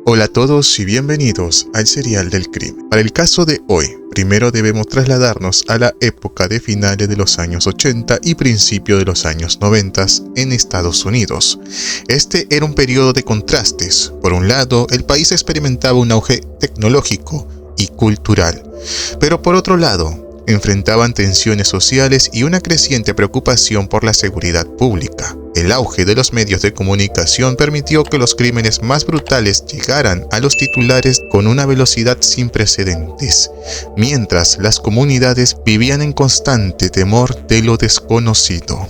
Hola a todos y bienvenidos al Serial del Crimen. Para el caso de hoy, primero debemos trasladarnos a la época de finales de los años 80 y principio de los años 90 en Estados Unidos. Este era un periodo de contrastes. Por un lado, el país experimentaba un auge tecnológico y cultural, pero por otro lado, enfrentaban tensiones sociales y una creciente preocupación por la seguridad pública. El auge de los medios de comunicación permitió que los crímenes más brutales llegaran a los titulares con una velocidad sin precedentes, mientras las comunidades vivían en constante temor de lo desconocido.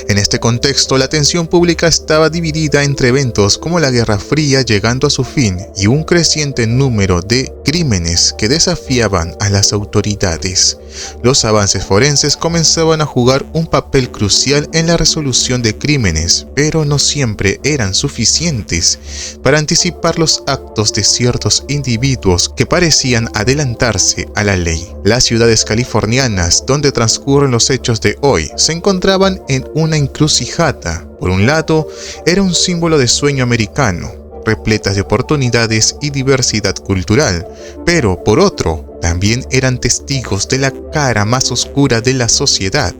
En este contexto, la atención pública estaba dividida entre eventos como la Guerra Fría llegando a su fin y un creciente número de crímenes que desafiaban a las autoridades. Los avances forenses comenzaban a jugar un papel crucial en la resolución de crímenes, pero no siempre eran suficientes para anticipar los actos de ciertos individuos que parecían adelantarse a la ley. Las ciudades californianas donde transcurren los hechos de hoy se encontraban en una encrucijada. Por un lado, era un símbolo de sueño americano, repletas de oportunidades y diversidad cultural, pero por otro, también eran testigos de la cara más oscura de la sociedad,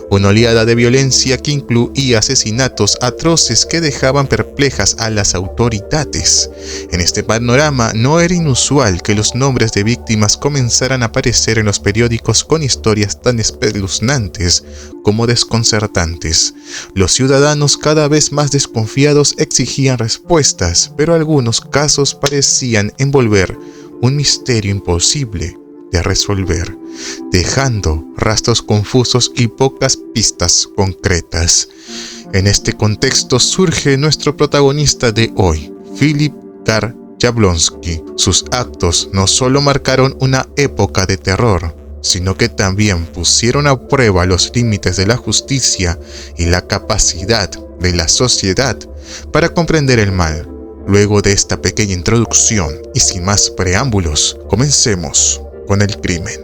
una oleada de violencia que incluía asesinatos atroces que dejaban perplejas a las autoridades. En este panorama no era inusual que los nombres de víctimas comenzaran a aparecer en los periódicos con historias tan espeluznantes como desconcertantes. Los ciudadanos cada vez más desconfiados exigían respuestas, pero algunos casos parecían envolver un misterio imposible de resolver, dejando rastros confusos y pocas pistas concretas. En este contexto surge nuestro protagonista de hoy, Philip K. Jablonski. Sus actos no solo marcaron una época de terror, sino que también pusieron a prueba los límites de la justicia y la capacidad de la sociedad para comprender el mal. Luego de esta pequeña introducción y sin más preámbulos, comencemos con el crimen.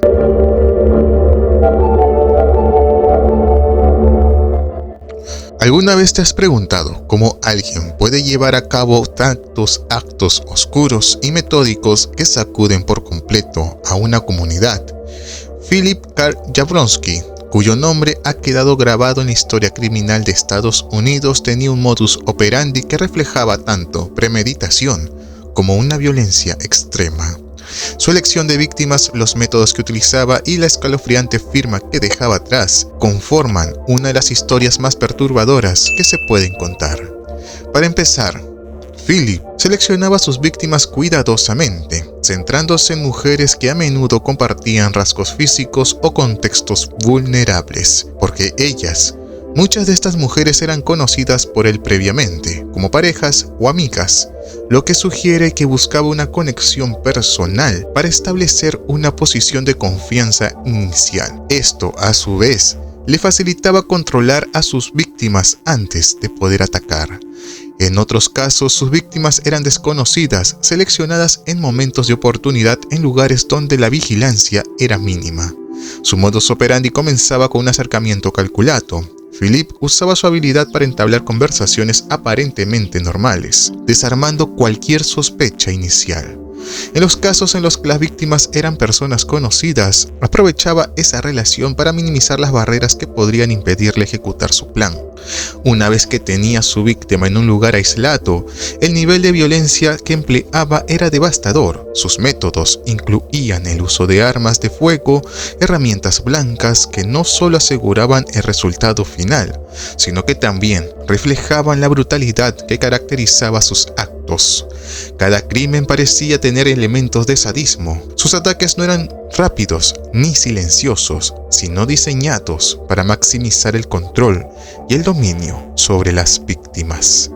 ¿Alguna vez te has preguntado cómo alguien puede llevar a cabo tantos actos oscuros y metódicos que sacuden por completo a una comunidad? Philip K. Jablonski, cuyo nombre ha quedado grabado en la historia criminal de Estados Unidos, tenía un modus operandi que reflejaba tanto premeditación como una violencia extrema. Su elección de víctimas, los métodos que utilizaba y la escalofriante firma que dejaba atrás conforman una de las historias más perturbadoras que se pueden contar. Para empezar, Philip seleccionaba a sus víctimas cuidadosamente, centrándose en mujeres que a menudo compartían rasgos físicos o contextos vulnerables, porque muchas de estas mujeres eran conocidas por él previamente, como parejas o amigas, lo que sugiere que buscaba una conexión personal para establecer una posición de confianza inicial. Esto, a su vez, le facilitaba controlar a sus víctimas antes de poder atacar. En otros casos, sus víctimas eran desconocidas, seleccionadas en momentos de oportunidad en lugares donde la vigilancia era mínima. Su modus operandi comenzaba con un acercamiento calculado. Philip usaba su habilidad para entablar conversaciones aparentemente normales, desarmando cualquier sospecha inicial. En los casos en los que las víctimas eran personas conocidas, aprovechaba esa relación para minimizar las barreras que podrían impedirle ejecutar su plan. Una vez que tenía a su víctima en un lugar aislado, el nivel de violencia que empleaba era devastador. Sus métodos incluían el uso de armas de fuego, herramientas blancas que no solo aseguraban el resultado final, sino que también reflejaban la brutalidad que caracterizaba sus actos. Cada crimen parecía tener elementos de sadismo. Sus ataques no eran rápidos ni silenciosos, sino diseñados para maximizar el control y el dominio sobre las víctimas.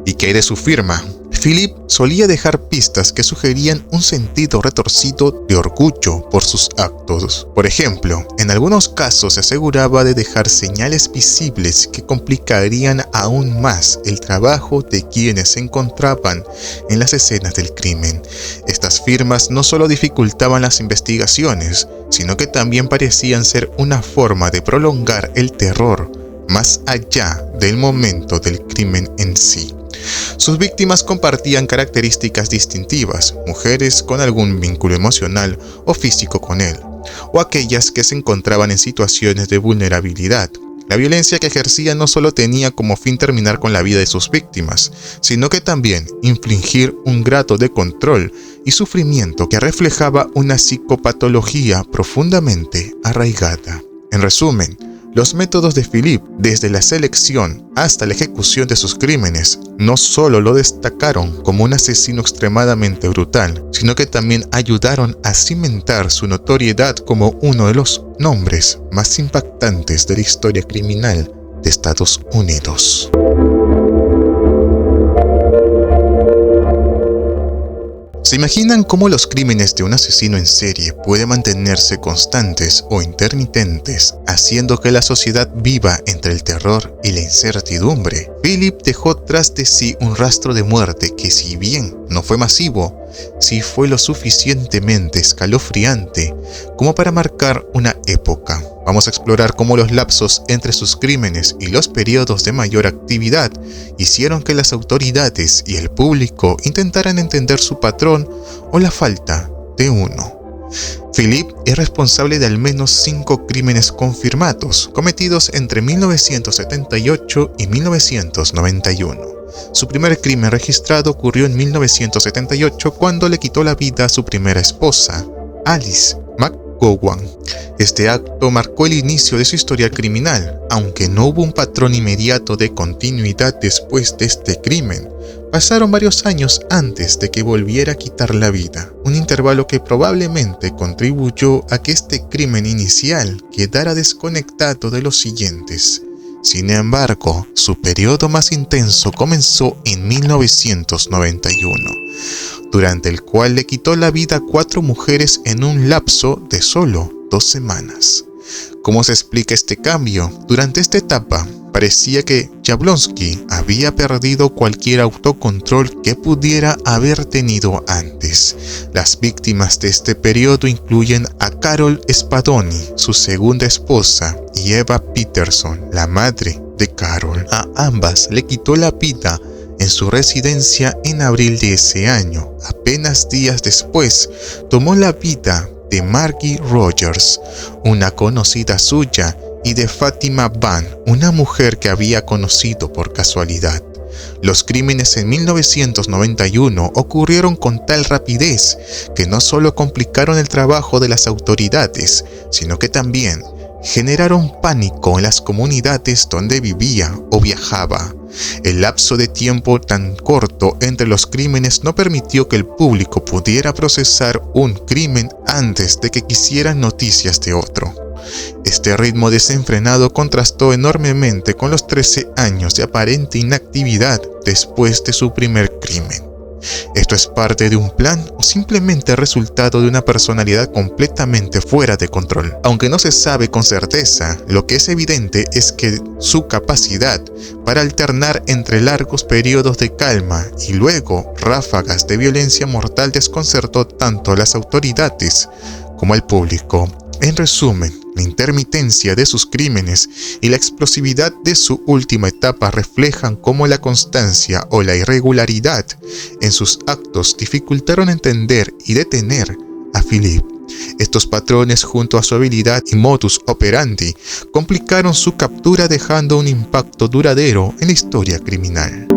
¿Y qué hay de su firma? Philip solía dejar pistas que sugerían un sentido retorcido de orgullo por sus actos. Por ejemplo, en algunos casos se aseguraba de dejar señales visibles que complicarían aún más el trabajo de quienes se encontraban en las escenas del crimen. Estas firmas no solo dificultaban las investigaciones, sino que también parecían ser una forma de prolongar el terror más allá del momento del crimen en sí. Sus víctimas compartían características distintivas, mujeres con algún vínculo emocional o físico con él, o aquellas que se encontraban en situaciones de vulnerabilidad. La violencia que ejercía no solo tenía como fin terminar con la vida de sus víctimas, sino que también infligir un grado de control y sufrimiento que reflejaba una psicopatología profundamente arraigada. En resumen, los métodos de Philippe, desde la selección hasta la ejecución de sus crímenes, no solo lo destacaron como un asesino extremadamente brutal, sino que también ayudaron a cimentar su notoriedad como uno de los nombres más impactantes de la historia criminal de Estados Unidos. ¿Se imaginan cómo los crímenes de un asesino en serie pueden mantenerse constantes o intermitentes, haciendo que la sociedad viva entre el terror y la incertidumbre? Philippe dejó tras de sí un rastro de muerte que, si bien no fue masivo, sí fue lo suficientemente escalofriante como para marcar una época. Vamos a explorar cómo los lapsos entre sus crímenes y los periodos de mayor actividad hicieron que las autoridades y el público intentaran entender su patrón o la falta de uno. Philippe es responsable de al menos 5 crímenes confirmados, cometidos entre 1978 y 1991. Su primer crimen registrado ocurrió en 1978 cuando le quitó la vida a su primera esposa, Alice McGowan. Este acto marcó el inicio de su historia criminal, aunque no hubo un patrón inmediato de continuidad después de este crimen. Pasaron varios años antes de que volviera a quitar la vida, un intervalo que probablemente contribuyó a que este crimen inicial quedara desconectado de los siguientes. Sin embargo, su periodo más intenso comenzó en 1991, durante el cual le quitó la vida a 4 mujeres en un lapso de solo 2 semanas. ¿Cómo se explica este cambio? Durante esta etapa, parecía que Jablonski había perdido cualquier autocontrol que pudiera haber tenido antes. Las víctimas de este periodo incluyen a Carol Spadoni, su segunda esposa, y Eva Peterson, la madre de Carol. A ambas le quitó la vida en su residencia en abril de ese año. Apenas días después, tomó la vida de Margie Rogers, una conocida suya, y de Fatima Van, una mujer que había conocido por casualidad. Los crímenes en 1991 ocurrieron con tal rapidez que no solo complicaron el trabajo de las autoridades, sino que también generaron pánico en las comunidades donde vivía o viajaba. El lapso de tiempo tan corto entre los crímenes no permitió que el público pudiera procesar un crimen antes de que quisieran noticias de otro. Este ritmo desenfrenado contrastó enormemente con los 13 años de aparente inactividad después de su primer crimen. ¿Esto es parte de un plan o simplemente resultado de una personalidad completamente fuera de control? Aunque no se sabe con certeza, lo que es evidente es que su capacidad para alternar entre largos periodos de calma y luego ráfagas de violencia mortal desconcertó tanto a las autoridades como al público. En resumen, la intermitencia de sus crímenes y la explosividad de su última etapa reflejan cómo la constancia o la irregularidad en sus actos dificultaron entender y detener a Philippe. Estos patrones, junto a su habilidad y modus operandi, complicaron su captura, dejando un impacto duradero en la historia criminal.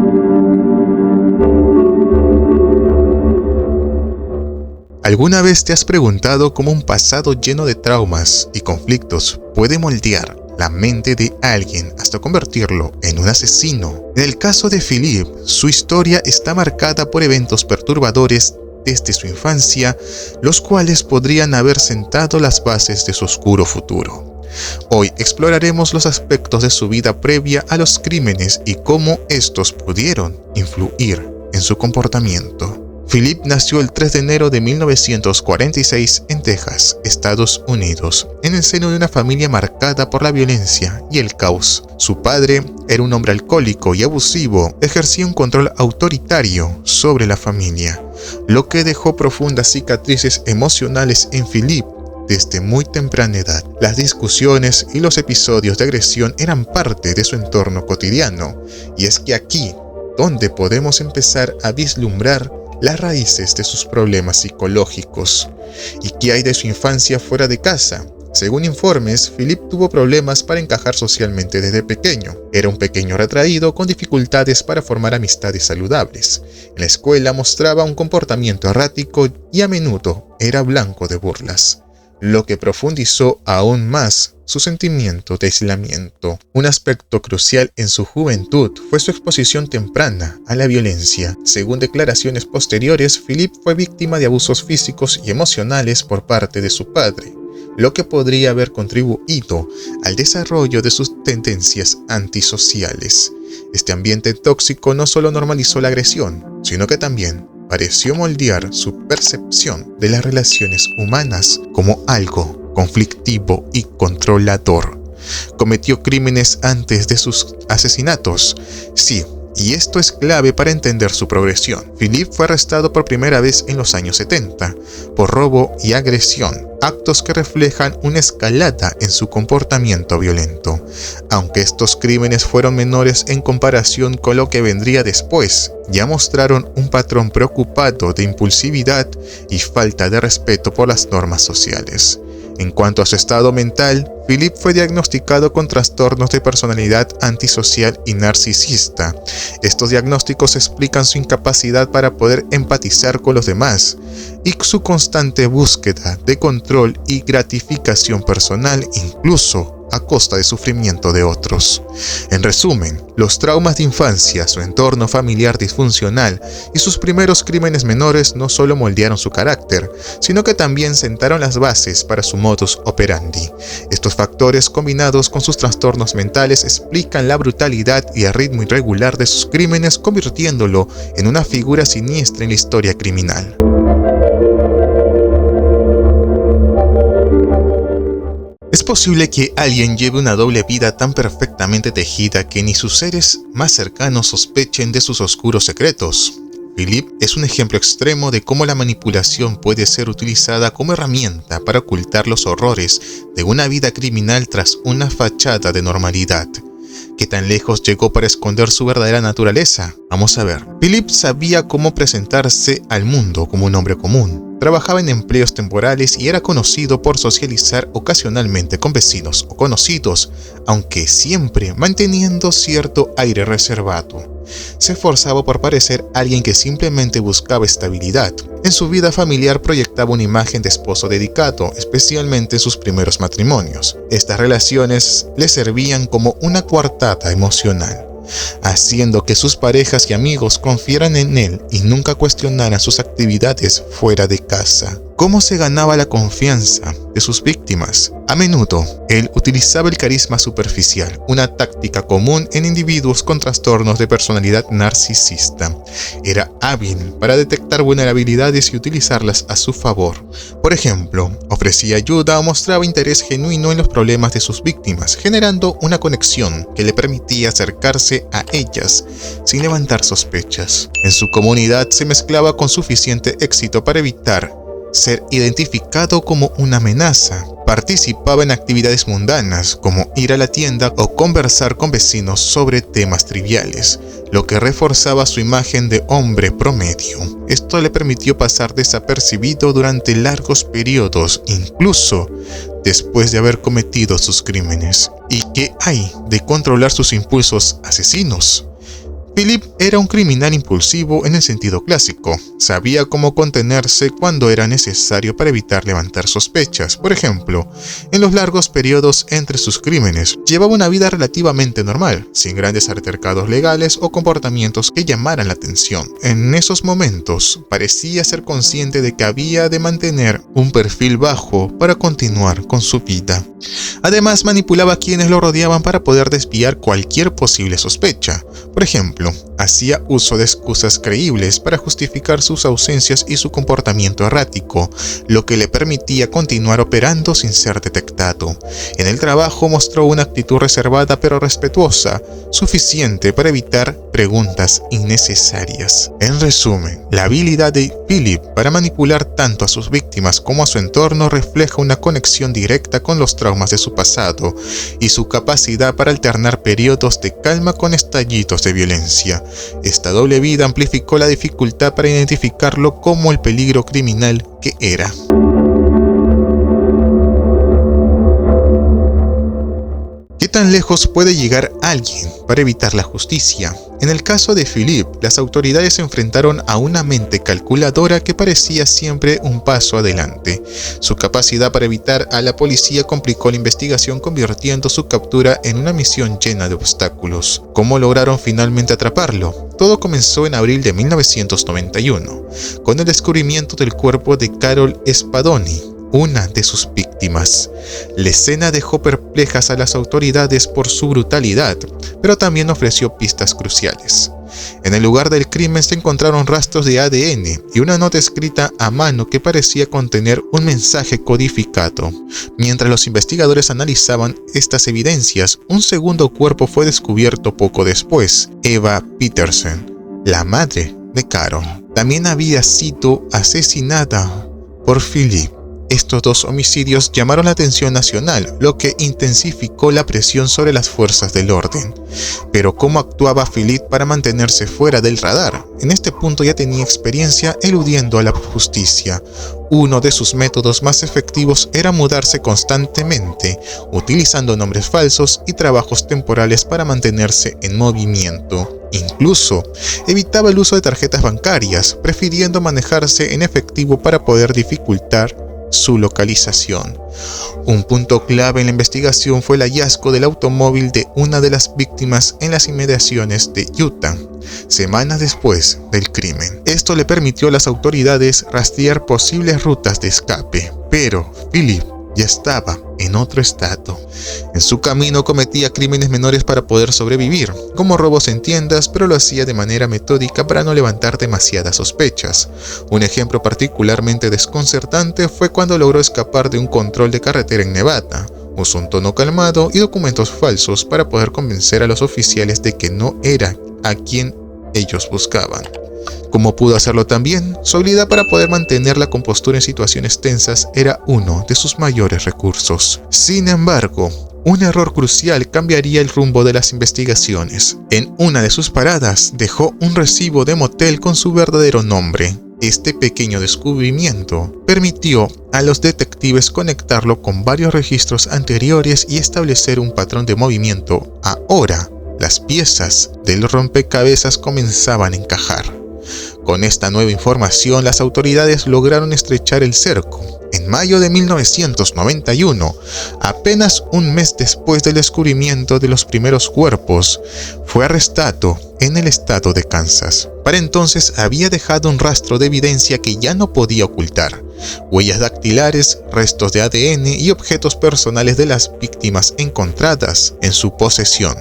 ¿Alguna vez te has preguntado cómo un pasado lleno de traumas y conflictos puede moldear la mente de alguien hasta convertirlo en un asesino? En el caso de Philippe, su historia está marcada por eventos perturbadores desde su infancia, los cuales podrían haber sentado las bases de su oscuro futuro. Hoy exploraremos los aspectos de su vida previa a los crímenes y cómo estos pudieron influir en su comportamiento. Philippe nació el 3 de enero de 1946 en Texas, Estados Unidos, en el seno de una familia marcada por la violencia y el caos. Su padre era un hombre alcohólico y abusivo, ejercía un control autoritario sobre la familia, lo que dejó profundas cicatrices emocionales en Philippe desde muy temprana edad. Las discusiones y los episodios de agresión eran parte de su entorno cotidiano, y es que aquí, donde podemos empezar a vislumbrar las raíces de sus problemas psicológicos. ¿Y qué hay de su infancia fuera de casa? Según informes, Philip tuvo problemas para encajar socialmente desde pequeño. Era un pequeño retraído con dificultades para formar amistades saludables. En la escuela mostraba un comportamiento errático y a menudo era blanco de burlas, lo que profundizó aún más su sentimiento de aislamiento. Un aspecto crucial en su juventud fue su exposición temprana a la violencia. Según declaraciones posteriores, Philip fue víctima de abusos físicos y emocionales por parte de su padre, lo que podría haber contribuido al desarrollo de sus tendencias antisociales. Este ambiente tóxico no solo normalizó la agresión, sino que también pareció moldear su percepción de las relaciones humanas como algo conflictivo y controlador. Cometió crímenes antes de sus asesinatos. Sí, y esto es clave para entender su progresión. Philip fue arrestado por primera vez en los años 70 por robo y agresión, actos que reflejan una escalada en su comportamiento violento. Aunque estos crímenes fueron menores en comparación con lo que vendría después, ya mostraron un patrón preocupado de impulsividad y falta de respeto por las normas sociales. En cuanto a su estado mental, Philip fue diagnosticado con trastornos de personalidad antisocial y narcisista. Estos diagnósticos explican su incapacidad para poder empatizar con los demás y su constante búsqueda de control y gratificación personal, incluso a costa de sufrimiento de otros. En resumen, los traumas de infancia, su entorno familiar disfuncional y sus primeros crímenes menores no solo moldearon su carácter, sino que también sentaron las bases para su modus operandi. Estos factores, combinados con sus trastornos mentales, explican la brutalidad y el ritmo irregular de sus crímenes, convirtiéndolo en una figura siniestra en la historia criminal. ¿Es posible que alguien lleve una doble vida tan perfectamente tejida que ni sus seres más cercanos sospechen de sus oscuros secretos? Philip es un ejemplo extremo de cómo la manipulación puede ser utilizada como herramienta para ocultar los horrores de una vida criminal tras una fachada de normalidad. ¿Qué tan lejos llegó para esconder su verdadera naturaleza? Vamos a ver. Philip sabía cómo presentarse al mundo como un hombre común. Trabajaba en empleos temporales y era conocido por socializar ocasionalmente con vecinos o conocidos, aunque siempre manteniendo cierto aire reservado. Se esforzaba por parecer alguien que simplemente buscaba estabilidad. En su vida familiar proyectaba una imagen de esposo dedicado, especialmente en sus primeros matrimonios. Estas relaciones le servían como una coartada emocional, haciendo que sus parejas y amigos confiaran en él y nunca cuestionaran sus actividades fuera de casa. ¿Cómo se ganaba la confianza de sus víctimas? A menudo, él utilizaba el carisma superficial, una táctica común en individuos con trastornos de personalidad narcisista. Era hábil para detectar vulnerabilidades y utilizarlas a su favor. Por ejemplo, ofrecía ayuda o mostraba interés genuino en los problemas de sus víctimas, generando una conexión que le permitía acercarse a ellas sin levantar sospechas. En su comunidad se mezclaba con suficiente éxito para evitar ser identificado como una amenaza. Participaba en actividades mundanas como ir a la tienda o conversar con vecinos sobre temas triviales, lo que reforzaba su imagen de hombre promedio. Esto le permitió pasar desapercibido durante largos periodos, incluso después de haber cometido sus crímenes. ¿Y qué hay de controlar sus impulsos asesinos? Philip era un criminal impulsivo en el sentido clásico. Sabía cómo contenerse cuando era necesario para evitar levantar sospechas. Por ejemplo, en los largos periodos entre sus crímenes, llevaba una vida relativamente normal, sin grandes altercados legales o comportamientos que llamaran la atención. En esos momentos, parecía ser consciente de que había de mantener un perfil bajo para continuar con su vida. Además, manipulaba a quienes lo rodeaban para poder desviar cualquier posible sospecha. Por ejemplo, hacía uso de excusas creíbles para justificar sus ausencias y su comportamiento errático, lo que le permitía continuar operando sin ser detectado. En el trabajo mostró una actitud reservada pero respetuosa, suficiente para evitar preguntas innecesarias. En resumen, la habilidad de Philip para manipular tanto a sus víctimas como a su entorno refleja una conexión directa con los traumas de su pasado y su capacidad para alternar periodos de calma con estallidos de violencia. Esta doble vida amplificó la dificultad para identificarlo como el peligro criminal que era. ¿Qué tan lejos puede llegar alguien para evitar la justicia? En el caso de Philip, las autoridades se enfrentaron a una mente calculadora que parecía siempre un paso adelante. Su capacidad para evitar a la policía complicó la investigación, convirtiendo su captura en una misión llena de obstáculos. ¿Cómo lograron finalmente atraparlo? Todo comenzó en abril de 1991, con el descubrimiento del cuerpo de Carol Spadoni, una de sus víctimas. La escena dejó perplejas a las autoridades por su brutalidad, pero también ofreció pistas cruciales. En el lugar del crimen se encontraron rastros de ADN y una nota escrita a mano que parecía contener un mensaje codificado. Mientras los investigadores analizaban estas evidencias, un segundo cuerpo fue descubierto poco después: Eva Petersen, la madre de Carol. También había sido asesinada por Philip. Estos dos homicidios llamaron la atención nacional, lo que intensificó la presión sobre las fuerzas del orden. Pero ¿cómo actuaba Philip para mantenerse fuera del radar? En este punto ya tenía experiencia eludiendo a la justicia. Uno de sus métodos más efectivos era mudarse constantemente, utilizando nombres falsos y trabajos temporales para mantenerse en movimiento. Incluso evitaba el uso de tarjetas bancarias, prefiriendo manejarse en efectivo para poder dificultar su localización. Un punto clave en la investigación fue el hallazgo del automóvil de una de las víctimas en las inmediaciones de Utah, semanas después del crimen. Esto le permitió a las autoridades rastrear posibles rutas de escape, pero Philip ya estaba en otro estado. En su camino cometía crímenes menores para poder sobrevivir, como robos en tiendas, pero lo hacía de manera metódica para no levantar demasiadas sospechas. Un ejemplo particularmente desconcertante fue cuando logró escapar de un control de carretera en Nevada. Usó un tono calmado y documentos falsos para poder convencer a los oficiales de que no era a quien ellos buscaban. Como pudo hacerlo también, su habilidad para poder mantener la compostura en situaciones tensas era uno de sus mayores recursos. Sin embargo, un error crucial cambiaría el rumbo de las investigaciones. En una de sus paradas, dejó un recibo de motel con su verdadero nombre. Este pequeño descubrimiento permitió a los detectives conectarlo con varios registros anteriores y establecer un patrón de movimiento. Ahora, las piezas del rompecabezas comenzaban a encajar. Con esta nueva información, las autoridades lograron estrechar el cerco. En mayo de 1991, apenas un mes después del descubrimiento de los primeros cuerpos, fue arrestado en el estado de Kansas. Para entonces había dejado un rastro de evidencia que ya no podía ocultar: huellas dactilares, restos de ADN y objetos personales de las víctimas encontradas en su posesión.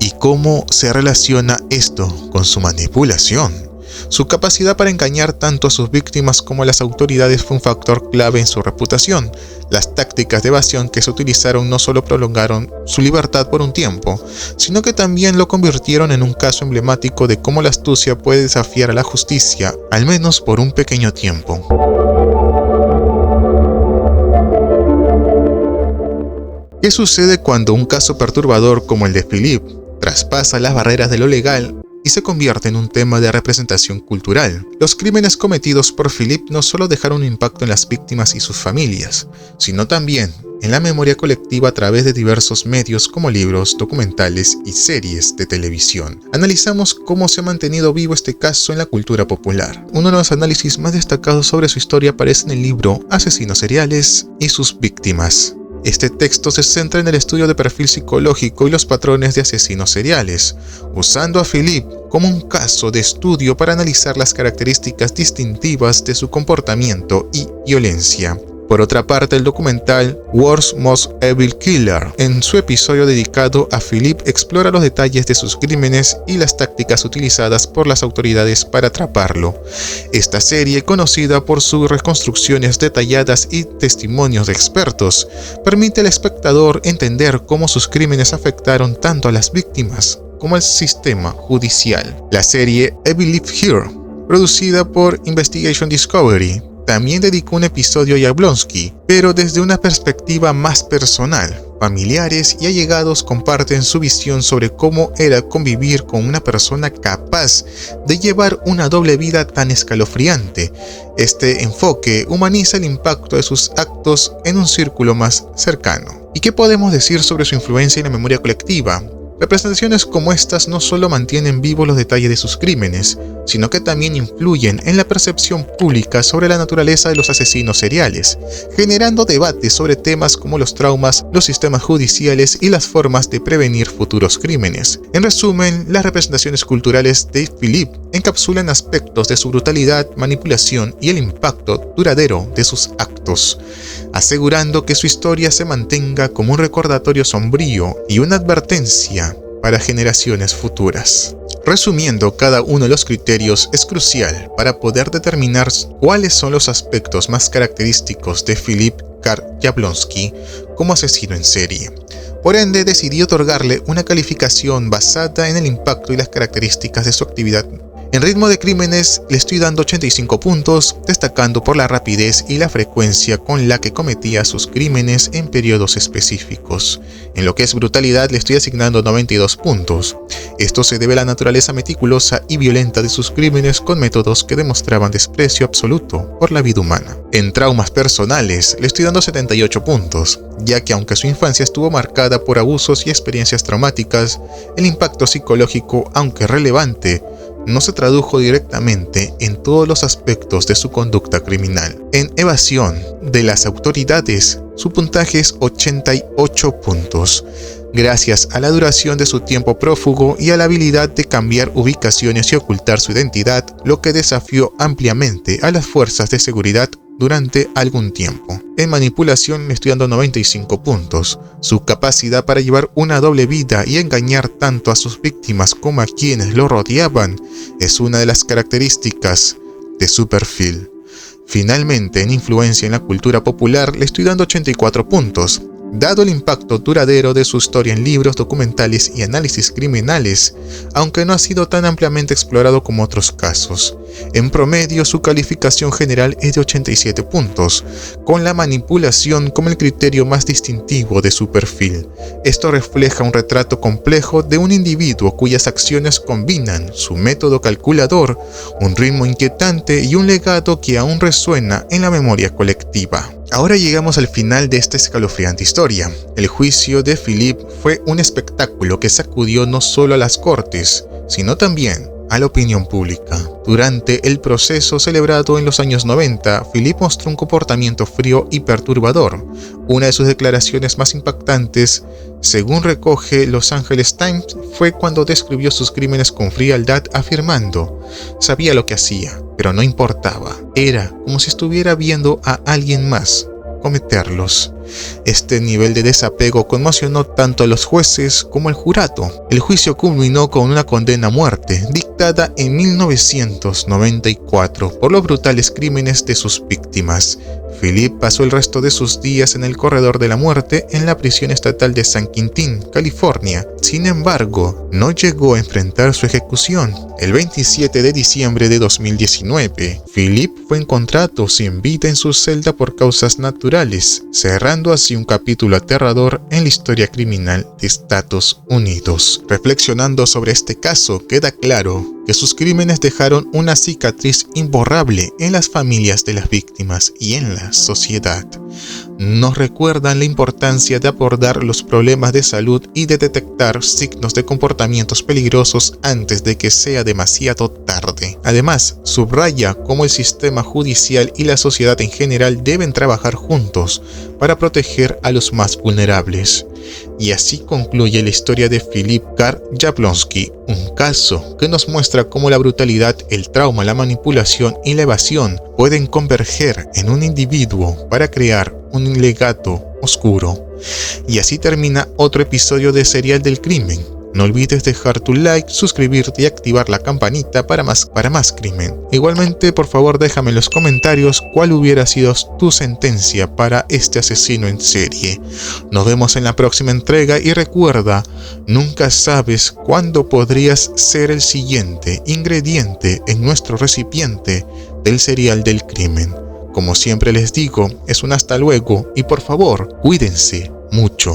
¿Y cómo se relaciona esto con su manipulación? Su capacidad para engañar tanto a sus víctimas como a las autoridades fue un factor clave en su reputación. Las tácticas de evasión que se utilizaron no solo prolongaron su libertad por un tiempo, sino que también lo convirtieron en un caso emblemático de cómo la astucia puede desafiar a la justicia, al menos por un pequeño tiempo. ¿Qué sucede cuando un caso perturbador como el de Philip traspasa las barreras de lo legal y se convierte en un tema de representación cultural? Los crímenes cometidos por Philip no solo dejaron un impacto en las víctimas y sus familias, sino también en la memoria colectiva a través de diversos medios como libros, documentales y series de televisión. Analizamos cómo se ha mantenido vivo este caso en la cultura popular. Uno de los análisis más destacados sobre su historia aparece en el libro Asesinos seriales y sus víctimas. Este texto se centra en el estudio de perfil psicológico y los patrones de asesinos seriales, usando a Philip como un caso de estudio para analizar las características distintivas de su comportamiento y violencia. Por otra parte, el documental World's Most Evil Killer, en su episodio dedicado a Philip, explora los detalles de sus crímenes y las tácticas utilizadas por las autoridades para atraparlo. Esta serie, conocida por sus reconstrucciones detalladas y testimonios de expertos, permite al espectador entender cómo sus crímenes afectaron tanto a las víctimas como al sistema judicial. La serie Evil Live Here, producida por Investigation Discovery, también dedicó un episodio a Jablonski, pero desde una perspectiva más personal. Familiares y allegados comparten su visión sobre cómo era convivir con una persona capaz de llevar una doble vida tan escalofriante. Este enfoque humaniza el impacto de sus actos en un círculo más cercano. ¿Y qué podemos decir sobre su influencia en la memoria colectiva? Representaciones como estas no solo mantienen vivos los detalles de sus crímenes, sino que también influyen en la percepción pública sobre la naturaleza de los asesinos seriales, generando debates sobre temas como los traumas, los sistemas judiciales y las formas de prevenir futuros crímenes. En resumen, las representaciones culturales de Philip encapsulan aspectos de su brutalidad, manipulación y el impacto duradero de sus actos, asegurando que su historia se mantenga como un recordatorio sombrío y una advertencia para generaciones futuras. Resumiendo cada uno de los criterios es crucial para poder determinar cuáles son los aspectos más característicos de Philip K. Jablonski como asesino en serie. Por ende, decidí otorgarle una calificación basada en el impacto y las características de su actividad. En ritmo de crímenes le estoy dando 85 puntos, destacando por la rapidez y la frecuencia con la que cometía sus crímenes en periodos específicos. En lo que es brutalidad le estoy asignando 92 puntos. Esto se debe a la naturaleza meticulosa y violenta de sus crímenes con métodos que demostraban desprecio absoluto por la vida humana. En traumas personales le estoy dando 78 puntos, ya que aunque su infancia estuvo marcada por abusos y experiencias traumáticas, el impacto psicológico, aunque relevante, no se tradujo directamente en todos los aspectos de su conducta criminal. En evasión de las autoridades, su puntaje es 88 puntos, gracias a la duración de su tiempo prófugo y a la habilidad de cambiar ubicaciones y ocultar su identidad, lo que desafió ampliamente a las fuerzas de seguridad durante algún tiempo. En manipulación le estoy dando 95 puntos. Su capacidad para llevar una doble vida y engañar tanto a sus víctimas como a quienes lo rodeaban es una de las características de su perfil. Finalmente, en influencia en la cultura popular le estoy dando 84 puntos. Dado el impacto duradero de su historia en libros, documentales y análisis criminales, aunque no ha sido tan ampliamente explorado como otros casos. En promedio, su calificación general es de 87 puntos, con la manipulación como el criterio más distintivo de su perfil. Esto refleja un retrato complejo de un individuo cuyas acciones combinan su método calculador, un ritmo inquietante y un legado que aún resuena en la memoria colectiva. Ahora llegamos al final de esta escalofriante historia. El juicio de Philip fue un espectáculo que sacudió no solo a las cortes, sino también a la opinión pública. Durante el proceso celebrado en los años 90, Philip mostró un comportamiento frío y perturbador. Una de sus declaraciones más impactantes, según recoge Los Angeles Times, fue cuando describió sus crímenes con frialdad, afirmando: sabía lo que hacía, pero no importaba. Era como si estuviera viendo a alguien más cometerlos. Este nivel de desapego conmocionó tanto a los jueces como al jurado. El juicio culminó con una condena a muerte, dictada en 1994 por los brutales crímenes de sus víctimas. Philip pasó el resto de sus días en el corredor de la muerte en la prisión estatal de San Quintín, California. Sin embargo, no llegó a enfrentar su ejecución. El 27 de diciembre de 2019, Philip fue encontrado sin vida en su celda por causas naturales, cerrando así un capítulo aterrador en la historia criminal de Estados Unidos. Reflexionando sobre este caso, queda claro que sus crímenes dejaron una cicatriz imborrable en las familias de las víctimas y en la sociedad. nos recuerdan la importancia de abordar los problemas de salud y de detectar signos de comportamientos peligrosos antes de que sea demasiado tarde. Además, subraya cómo el sistema judicial y la sociedad en general deben trabajar juntos para proteger a los más vulnerables. Y así concluye la historia de Filip K. Jablonski, un caso que nos muestra cómo la brutalidad, el trauma, la manipulación y la evasión pueden converger en un individuo para crear un legado oscuro. Y así termina otro episodio de Serial del Crimen. No olvides dejar tu like, suscribirte y activar la campanita para más crimen. Igualmente, por favor, déjame en los comentarios cuál hubiera sido tu sentencia para este asesino en serie. Nos vemos en la próxima entrega y recuerda, nunca sabes cuándo podrías ser el siguiente ingrediente en nuestro recipiente del Serial del Crimen. Como siempre les digo, es un hasta luego y por favor, cuídense mucho.